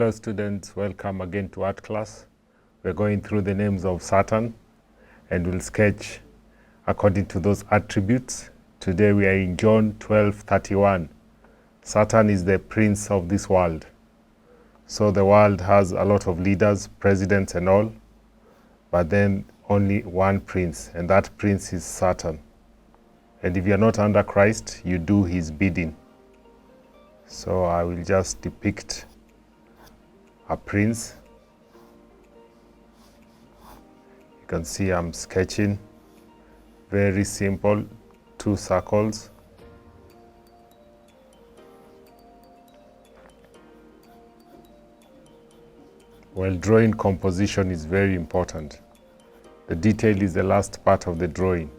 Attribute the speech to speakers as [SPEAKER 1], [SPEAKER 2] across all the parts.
[SPEAKER 1] Hello students, welcome again to art class. We're going through the names of Saturn and we'll sketch according to those attributes. Today we are in John 12:31. Saturn is the prince of this world. So the world has a lot of leaders, presidents and all, but then only one prince, and that prince is Saturn. And if you're not under Christ, you do his bidding. So I will just depict a prince. You can see I'm sketching. Very simple, 2 circles. While drawing, composition is very important. The detail is the last part of the drawing.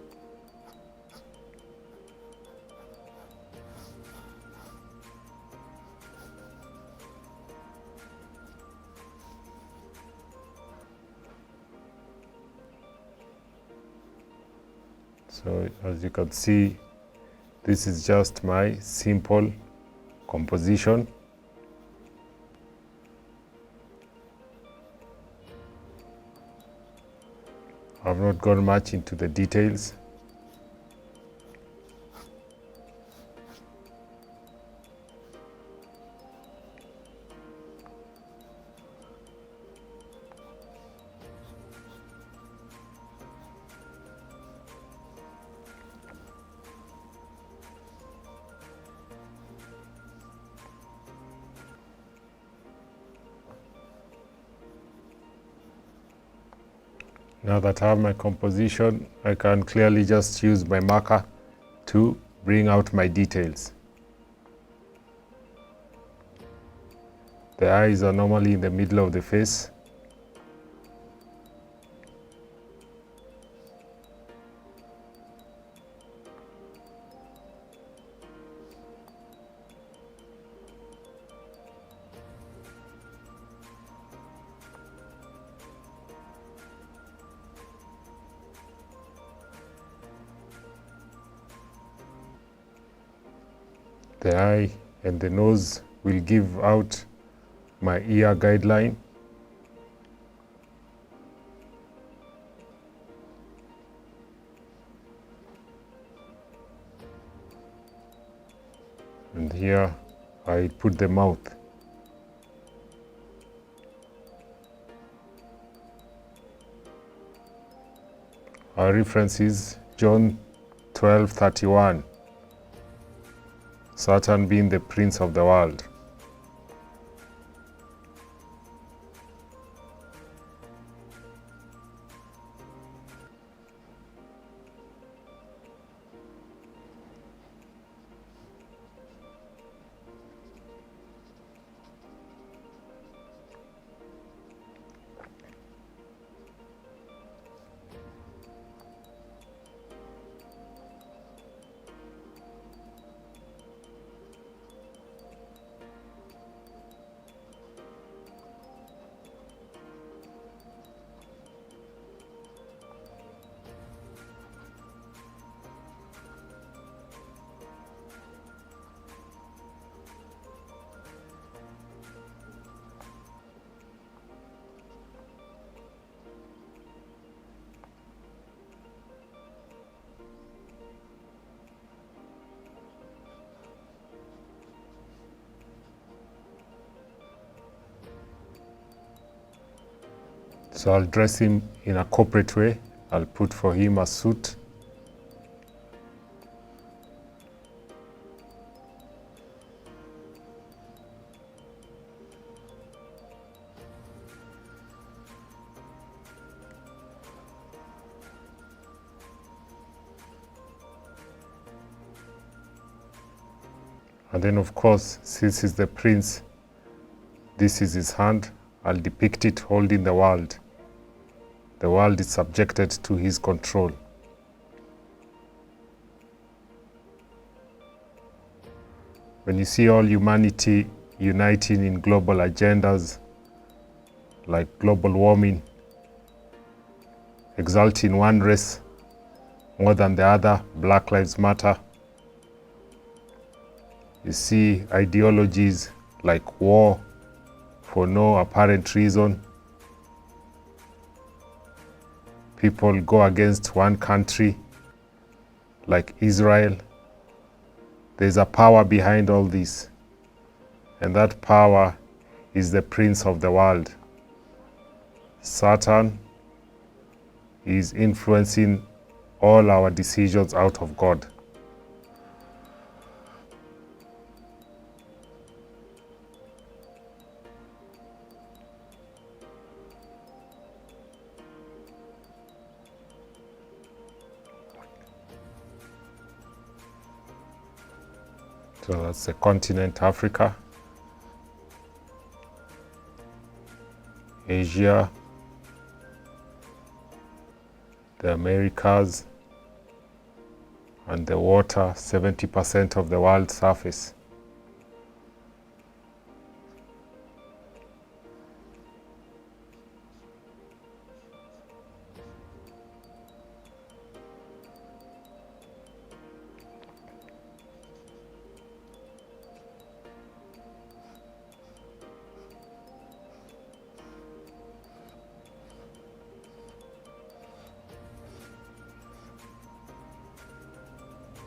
[SPEAKER 1] So as you can see, this is just my simple composition. I've not gone much into the details. Now that I have my composition, I can clearly just use my marker to bring out my details. The eyes are normally in the middle of the face. The eye and the nose will give out my ear guideline. And here I put the mouth. Our reference is John 12:31. Saturn being the prince of the world. So I'll dress him in a corporate way. I'll put for him a suit. And then of course, since he's the prince, this is his hand. I'll depict it holding the world. The world is subjected to his control. When you see all humanity uniting in global agendas like global warming, exalting one race more than the other, Black Lives Matter, you see ideologies like war, for no apparent reason. People go against one country like Israel. There's a power behind all this, and that power is the prince of the world. Satan is influencing all our decisions out of God. So that's the continent Africa, Asia, the Americas, and the water, 70% of the world's surface.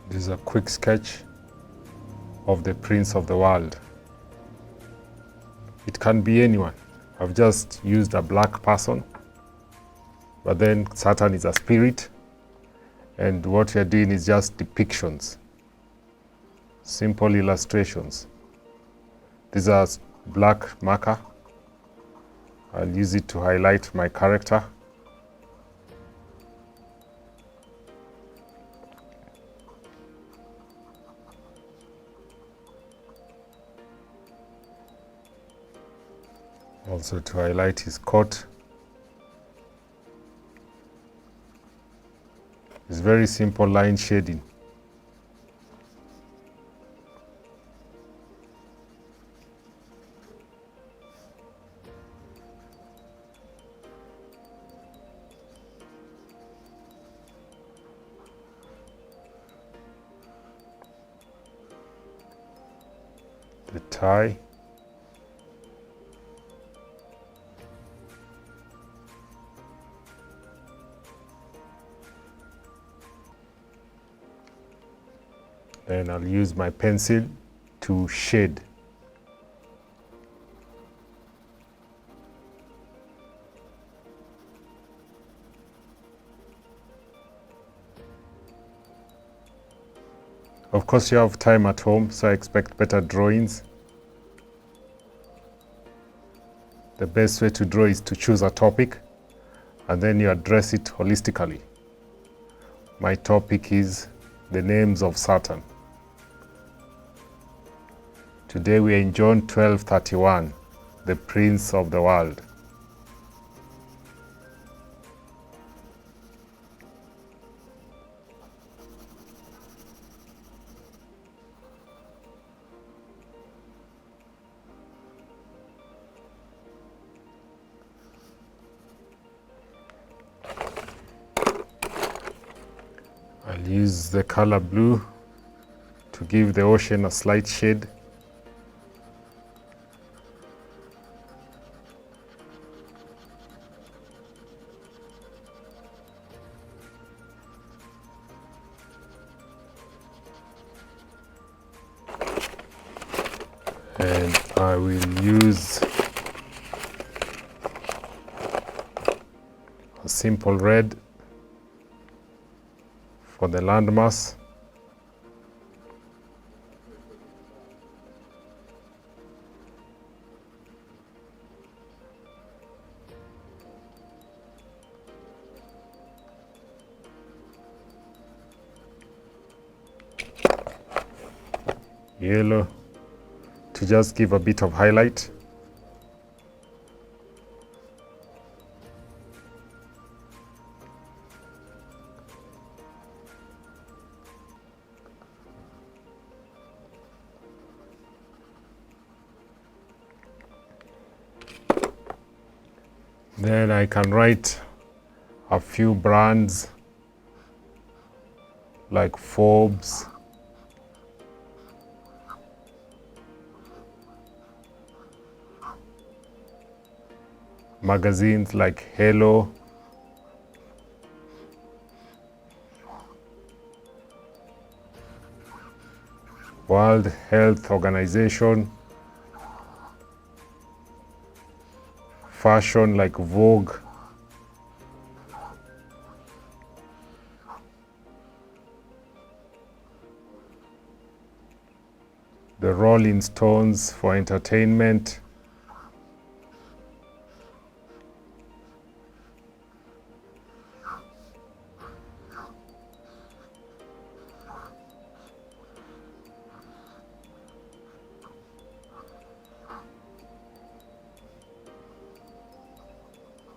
[SPEAKER 1] This is a quick sketch of the prince of the world. It can be anyone. I've just used a black person, but then Satan is a spirit, and what you're doing is just depictions, simple illustrations. These are black marker. I'll use it to highlight my character. Also to highlight his coat. It's very simple line shading. The tie. Then I'll use my pencil to shade. Of course, you have time at home, so I expect better drawings. The best way to draw is to choose a topic and then you address it holistically. My topic is the names of Satan. Today we are in John 12:31, the Prince of the World. I'll use the color blue to give the ocean a slight shade. And I will use a simple red for the landmass. Yellow to just give a bit of highlight. Then I can write a few brands like Forbes, magazines like Hello, World Health Organization, fashion like Vogue, the Rolling Stones for entertainment,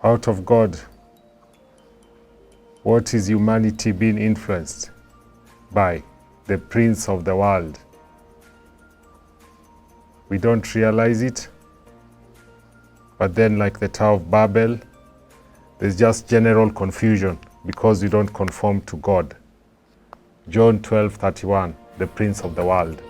[SPEAKER 1] out of God, what is humanity being influenced by? The prince of the world. We don't realize it, but then like the Tower of Babel, there's just general confusion because we don't conform to God. John 12:31, the prince of the world.